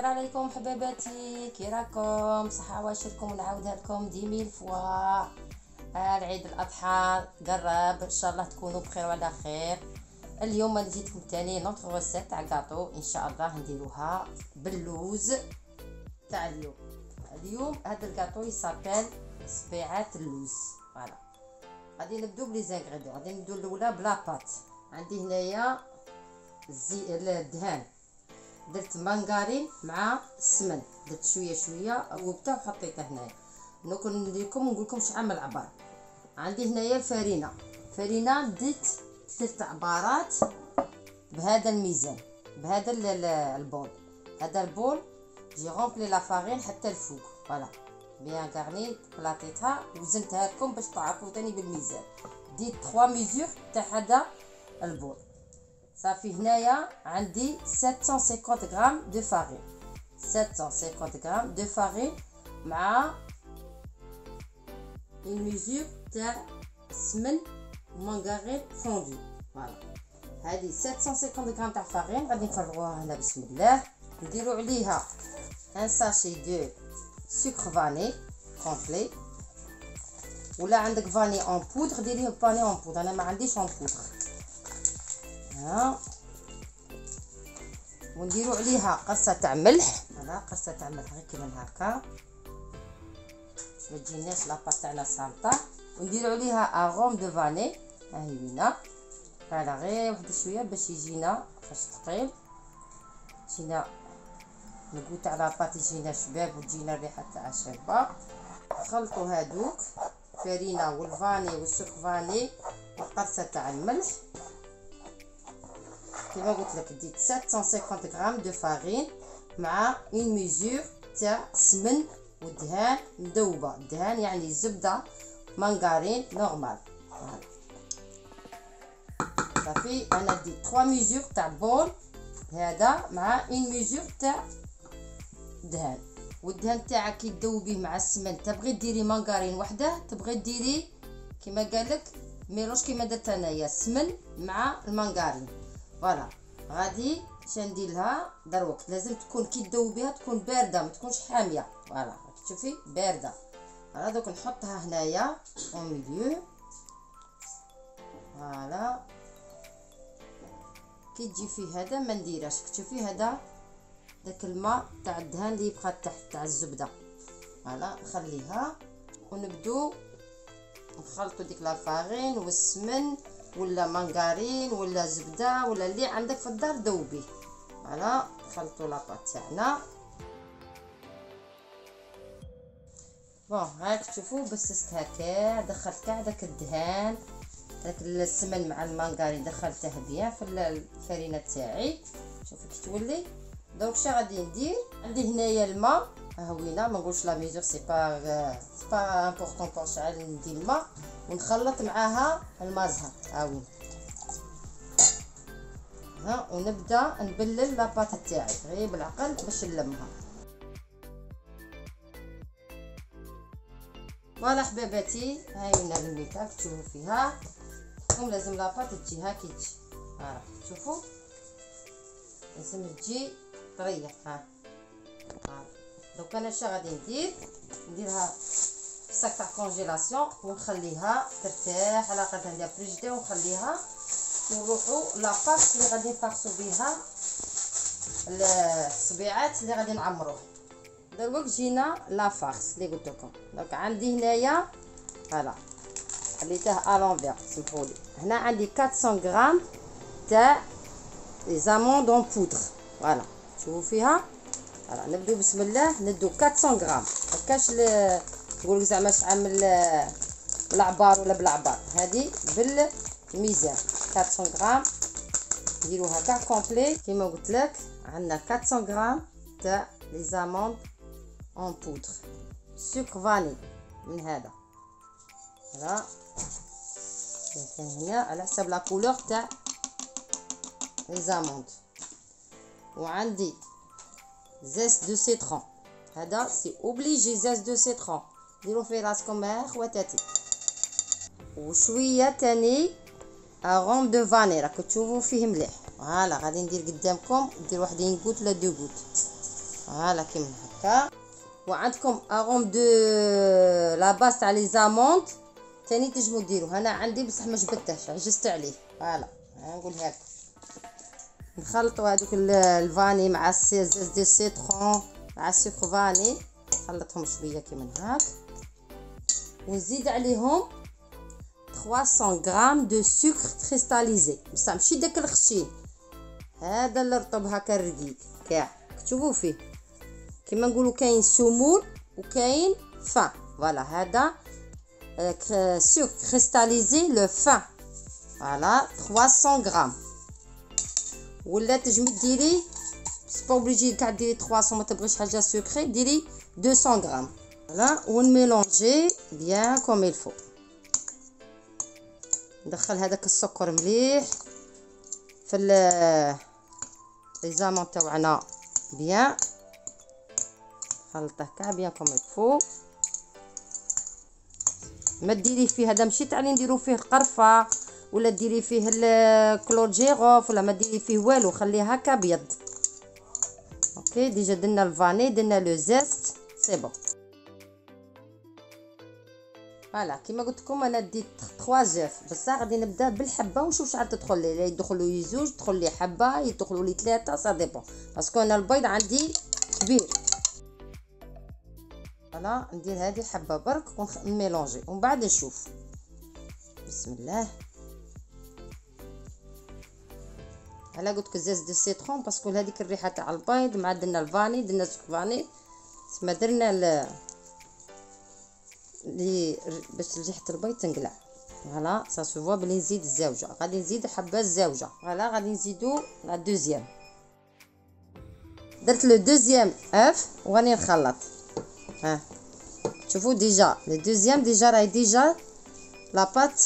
عليكم حباباتي، كي راكم؟ صحة واشركم ونعاودها لكم 10,000 فوا. العيد الاضحى قرب، ان شاء الله تكونوا بخير وعلى خير. اليوم انا جيتكم تاني نوتر غوسيت تاع كاطو، ان شاء الله نديروها باللوز تاع اليوم هذا الكاطو يسابيل صبيعات اللوز. فوالا غادي نبداو بلي زانغريديون. غادي نبداو الاولى بلا بات. عندي هنايا الدهان، درت مانغارين مع السمن، درت شويه وبتا وحطيته هنايا. دوك ندير لكم ونقول لكم شحال من العبار. عندي هنايا الفرينه درت 3 عبارات بهذا الميزان، بهذا البول. هذا البول جي غومبلي لا فارين حتى الفوق. فوالا بيان غارني، بلاطيتها وزنتها لكم باش تعرفوا ثاني بالميزان. ديت 3 ميزور تاع هذا البول. صافي هنايا عندي 750 غرام دو فارين، 750 غرام دو فارين مع اون ميزور تاع السمن ومانغارين فوندو. فوالا هذه 750 غرام تاع فارين غادي نفرغوها هنا بسم الله. نديرو عليها ان ساشي دو سكر فاني كومبلي، ولا عندك فاني اون بودر ديريه فاني اون بودر، انا ما عنديش اون بودر. ها ونديرو عليها قرصه تاع ملح. فوالا قرصه تاع ملح غير كيما هكا باش ما تجيناش لاباط تاعنا سالطه. ونديرو عليها اغوم دو فاني، ها هي وينه. فوالا غير واحد شويه باش يجينا فاش ثقيل، يجينا الكو تاع لاباط يجينا شباب وتجينا الريحه تاع شابه. نخلطوا هادوك فرينه والفاني والسكر فاني والقرصه تاع الملح. كما قلت لك ديت 750 غرام دو فارين مع اون ميزور تاع سمن ودهان مذوبه. الدهان يعني زبده مانغارين نورمال. صافي انا ديت 3 ميزور تاع بول هذا مع اون ميزور تاع دهان. والدهان تاعك كي تذوبيه مع السمن، تبغي ديري مانغارين وحده، تبغي ديري كما قالك ميلوش كيما درت انايا السمن مع المانغارين. فوالا غادي ندير لها دروك، لازم تكون كي تذوبيها تكون بارده، ما تكونش حاميه. فوالا تشوفي بارده. فوالا دوك نحطها هنايا او ميليو. فوالا كي تجي فيه هذا ما نديرهاش، تشوفي هذا داك الماء تاع الدهان اللي يبقى تحت تاع الزبده. فوالا نخليها ونبدو نخلطوا ديك لا فارين والسمن ولا مانغارين ولا زبده ولا اللي عندك في الدار ذوبيه. فوالا نخلطوا لاباط تاعنا. بون هاك تشوفوا بسستها كاع، دخلت كاع داك الدهان داك السمن مع المانغارين دخلته بيان في الفرينه تاعي. شوفوا كي تولي. دونك شا غادي ندير؟ عندي هنايا الماء، ها وينه ما نقولش لا ميزور سي با امبورطون بور شحال ندير الماء ونخلط معاها الماء زهر. ها وين ها ونبدا نبلل لاباط تاعي غير بالعقل باش نلمها. فوالا حباباتي هاي وين لميتها تشوفوا فيها. كم لازم لاباط تجي ها كي تجي. ها شوفوا لازم تجي طريه. ها دوك انا شا غادي نديرها في صاك تاع كونجيلاسيون ونخليها ترتاح على قد ندير فريجيدير ونخليها. ونروحوا لاباط اللي غادي نفرصوا بها الصبيعات اللي غادي نعمروه. دروك جينا لا فارس اللي قلت لكم. دونك عندي هنايا فوالا خليته الونفير سمحوا لي. هنا عندي 400 غرام تاع لي زاموند اون بودر. فوالا شوفوا فيها. فوالا نبداو بسم الله ندو 400 غرام. مكاش نقول لك زعما شحال من العبار ولا بالعبار، هذه بالميزان 400 غرام نديروها كاع كومبلي. كيما قلت لك عندنا 400 غرام تاع لي زاموند اون بودر، سكر فاني من هذا. فوالا كاين هنا على حسب لا كولور تاع لي زاموند. وعندي زيت دو سيترون، هذا سي اوبليجي زيت دو سيترون ديروا فيه راسكم يا خواتاتي. وشويه تاني اغوم دو فاني راكم تشوفوا فيه مليح. فوالا غادي ندير قدامكم، ندير واحد غوت ولا 2 غوت. فوالا كيما هكا. وعندكم اغوم دو لا باس تاع لي زاموند تاني تنجمو ديروه. انا عندي بصح ما جبدتهش، عجزت عليه. فوالا نقولها لكم. نخلطوا هذوك الفاني مع الزيت دي سيترون مع السكر فاني، نخلطهم شويه كيما هاك. ونزيد عليهم 300 غرام دو سكر كريستاليزي، بصح ماشي داك الخشين، هذا اللي رطب هكا الرقيق كاع. كتبوا فيه كيما نقولوا كاين سمول وكاين فان. فوالا هذا سكر كريستاليزي لو فان. فوالا 300 غرام. ولا تجمي ديري سبا اوبليجي كاع ديري 300، ما تبغيش حاجه سكري ديري 200 غرام. فوالا ونميلونجي بيان كوم الفو. ندخل هذاك السكر مليح في لي زامون تاعنا بيان، خلطه كاع بيان كوم الفو. ما ديري فيه هذا ماشي تاع اللي نديرو فيه القرفه ولا ديري فيه الكلور جيروف ولا ما ديري فيه والو، خليه هكا ابيض. اوكي ديجا درنا الفاني درنا لو زيست سي بون. فوالا كيما قلت لكم انا ديت 3 زيف، بصح غادي نبدا بالحبه ونشوف شحال تدخل لي. يدخلوا لي زوج، تدخل لي حبه، يدخلوا لي 3، سا ديبون باسكو انا البيض عندي كبير. فوالا ندير هذه حبه برك ونميلونجي ومن بعد نشوف. بسم الله. على قلت لك زيت دي سيترون باسكو هذيك الريحه تاع البيض مع درنا الفاني درنا سكر فاني، ما درنا لي باش ريحه البيض تنقلع. فوالا سا سو بلي نزيد الزاوجه، غادي نزيد حبه الزاوجه. فوالا غادي نزيدو لا دوزيام. درت لو دوزيام اف وغادي نخلط. ها شوفوا ديجا لو دوزيام ديجا راهي ديجا لا بات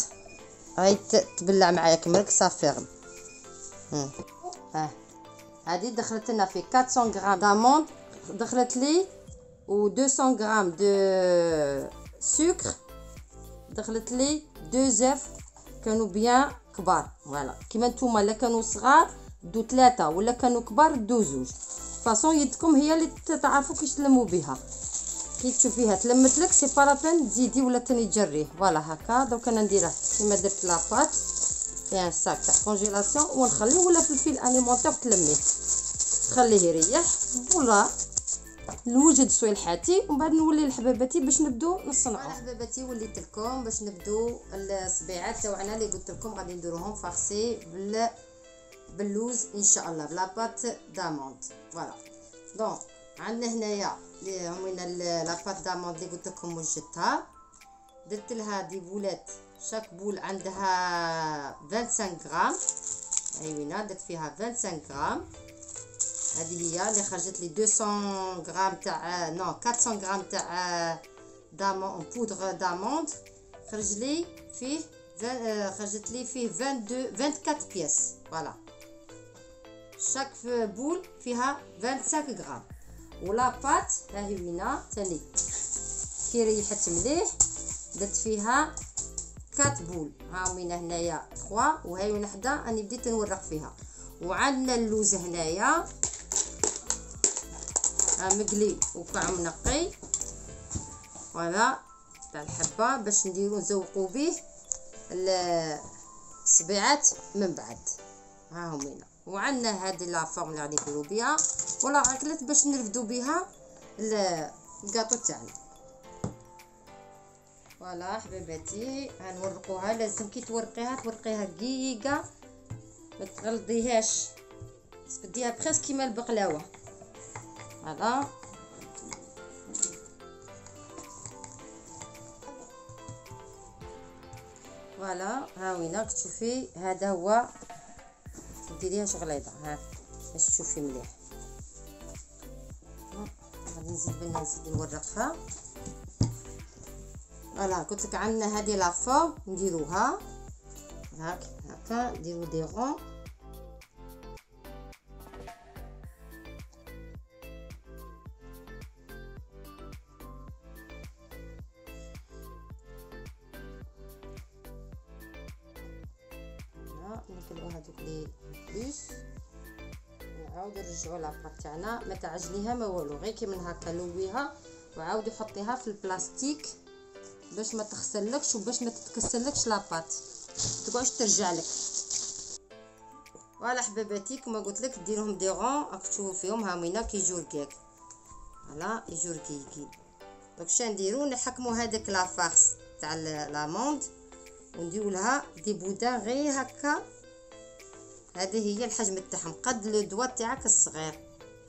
راهي تبلع معايا كملك صافيغم. هذه دخلت لنا في 400 غرام داموند، دخلت لي و 200 غرام دو سكر، دخلت لي 2 زيف كانوا بيان كبار. فوالا كيما نتوما لا كانوا صغار دو 3 ولا كانوا كبار دو زوج. فاصون يدكم هي اللي تعرفوا كيش تلموا بها. كي تشوفيها تلمت لك سي با لابين تزيدي ولا تاني تجريه. فوالا هكا دوك انا نديرها كيما درت لاباط في ان ساك تاع كونجيلاسيون ونخليه ولا في الفيل اليمونتير تلميه تخليه يريح ولا نوجد صويلحاتي ومن بعد نولي لحباباتي باش نبدو نصنعو. حباباتي وليت لكم باش نبدو الصبيعات تاعنا اللي قلت لكم غادي نديروهم فارسي باللوز ان شاء الله بلا بات داموند. فوالا دونك عندنا هنايا اللي عمينا لاباط داموند اللي قلت لكم وجدتها. درت لها دي بولات، شاك بول عندها 25 غرام. ايوينا درت فيها 25 غرام. هذه هي اللي خرجت لي 200 غرام تاع 400 غرام تاع دامون بودر داموند، خرج لي فيه خرجت لي فيه 24 بياس. فوالا شاك بول فيها 25 غرام. ولا بات ها هي وينا ثاني كي ريحت مليح درت فيها 4 بول. ها وينا هنايا 3 وهاي وحده راني بديت نورق فيها. وعندنا اللوز هنايا مقلي وكاع منقي. فوالا تاع الحبه باش نديرو نزوقو به الصبيعات من بعد. ها هم هنا. وعندنا هذه لا فورم اللي غادي نديرو بها ولا غاكلت باش نرفدو بها الكاطو تاعنا. فوالا حبيباتي غنورقوها. لازم كي تورقيها دقيقه ما تغلضيهاش، تبديها بريسك كيما البقلاوه. فوالا فوالا ها وينك تشوفي هذا هو. ديريهاش غليظه ها باش تشوفي مليح. غادي نزيد نورقها. فوالا قلت لك عندنا هذه لافور نديروها هكا نديرو دي رون. نقلبو هذوك لي بلوس عاودي نرجعوا لاباط تاعنا، ما تعجنيها ما والو، غير كي من هكا لويها وعاودي حطيها في البلاستيك باش ما تغسلكش وباش ما تتكسلكش لاباط تقعدش ترجع لك. فوالا حباباتي كما قلت لك ديرهم دي غون راك تشوفوا فيهم هامينا كيجيو رقاق. فوالا يجيو رقيقين. دونك شا نديرو نحكموا هذاك لافارس تاع لاموند ونديروا لها دي بودان غير هكا. هذه هي الحجم تاعهم قد لو دوا تاعك الصغير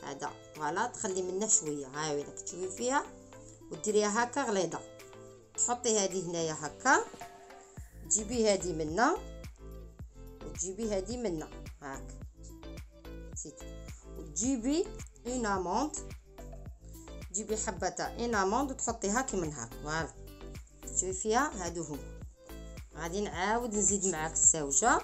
هذا. فوالا تخلي منه شويه، هاي وينك تشوفي فيها وديريها هكا غليظه. تحطي هذه هنايا هكا، تجيبي هذه منا وتجيبي هذه منا هاك نسيتو، وتجيبي اون اموند، تجيبي حبه تاع اون اموند وتحطيها كيما هاك. فوالا تشوفي فيها هادو هما. غادي نعاود نزيد معاك الساوجه.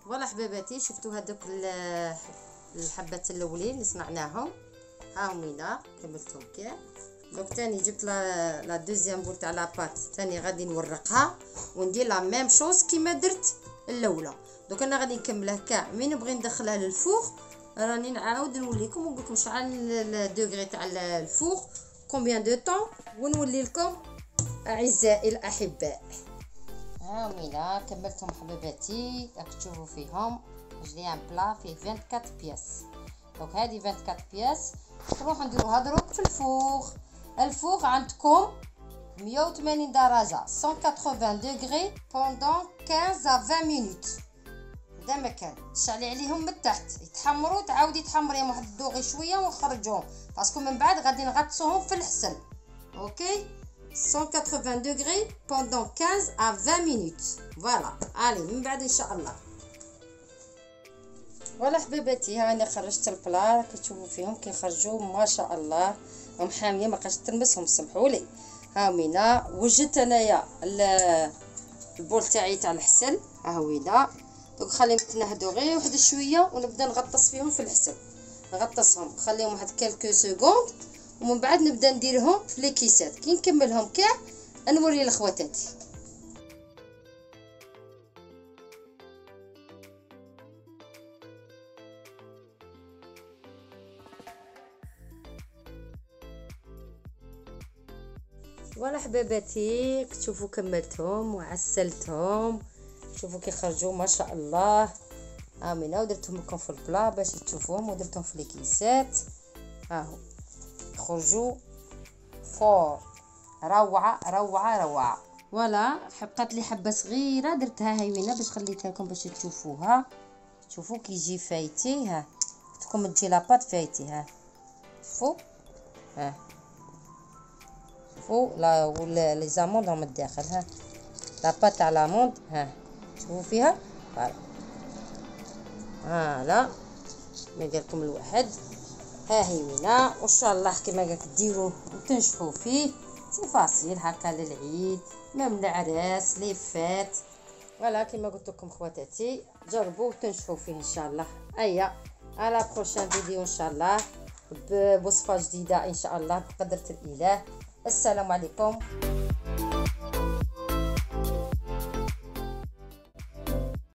فوالا حباباتي شفتوا هذوك الحبات الاولين اللي صنعناهم ها هما كملتهم كاع. دونك تاني جبت لا دوزيام بول تاع لاباط تاني غادي نورقها وندير لا ميم شوز كيما درت الاولى. دونك انا غادي نكملها كاع من نبغي ندخلها للفوغ راني نعاود نوليكم ونقول لكم شحال الدوغري تاع الفوغ كومبيان دو طون ونولي لكم اعزائي الاحباء. ها هما كملتهم حباباتي راك تشوفوا فيهم. جلي ان بلا فيه 24 بياس. دونك هذه 24 بياس نروح نديروها دروك في الفوغ. الفوغ عندكم 180 درجه 180 دوغري بوندون 15 ا 20 مينوت. هذا مكان تشعلي عليهم من التحت يتحمروا، تعاودي تحمريهم واحد الدوغي شويه ونخرجوهم باسكو من بعد غادي نغطسوهم في الحسل. اوكي 180 degrés pendant 15 à 20 minutes. Voilà. Allez من بعد ان شاء الله. ولا حبيباتي هاني خرجت البلا راك تشوفوا فيهم كيخرجوا ما شاء الله هم حاميين ما بقاش تلمسهم سمحوا لي. ها هوينا وجدت انايا البول تاعي تاع الحسل ها هوينا. دوك خليهم يتنهدوا غير واحد شويه ونبدا نغطس فيهم في الحسل. نغطسهم نخليهم واحد كالكو سكوند ومن بعد نبدا نديرهم في لي كيسات. كي نكملهم كاع نوري لخواتاتي. فوالا حباباتي تشوفوا كملتهم وعسلتهم. شوفوا كي خرجوا ما شاء الله. امينه ودرتهم لكم في البلا باش تشوفوهم ودرتهم في لي كيسات. هاهو خرجوا فور روعه روعه روعه. فوالا بقات لي حبه صغيره درتها هايوينه باش خليتها لكم باش تشوفوها. شوفوا كي يجي فايتي ها تكون تجي لاباط فايتي ها شوفوا ها شوفوا لا ولا لي زاموند راهم الداخل ها لاباط تاع لاموند ها شوفوا فيها. فوالا ما قالكم الواحد ها هي وينا وان شاء الله كما قالك ديروه وتنجحوا فيه. سي فاصيل هكا للعيد ميم العراس لي فات. فوالا كما قلت لكم خواتاتي جربوا وتنجحوا فيه ان شاء الله. ايا على بروشان فيديو ان شاء الله بوصفه جديده ان شاء الله بقدره الاله. السلام عليكم.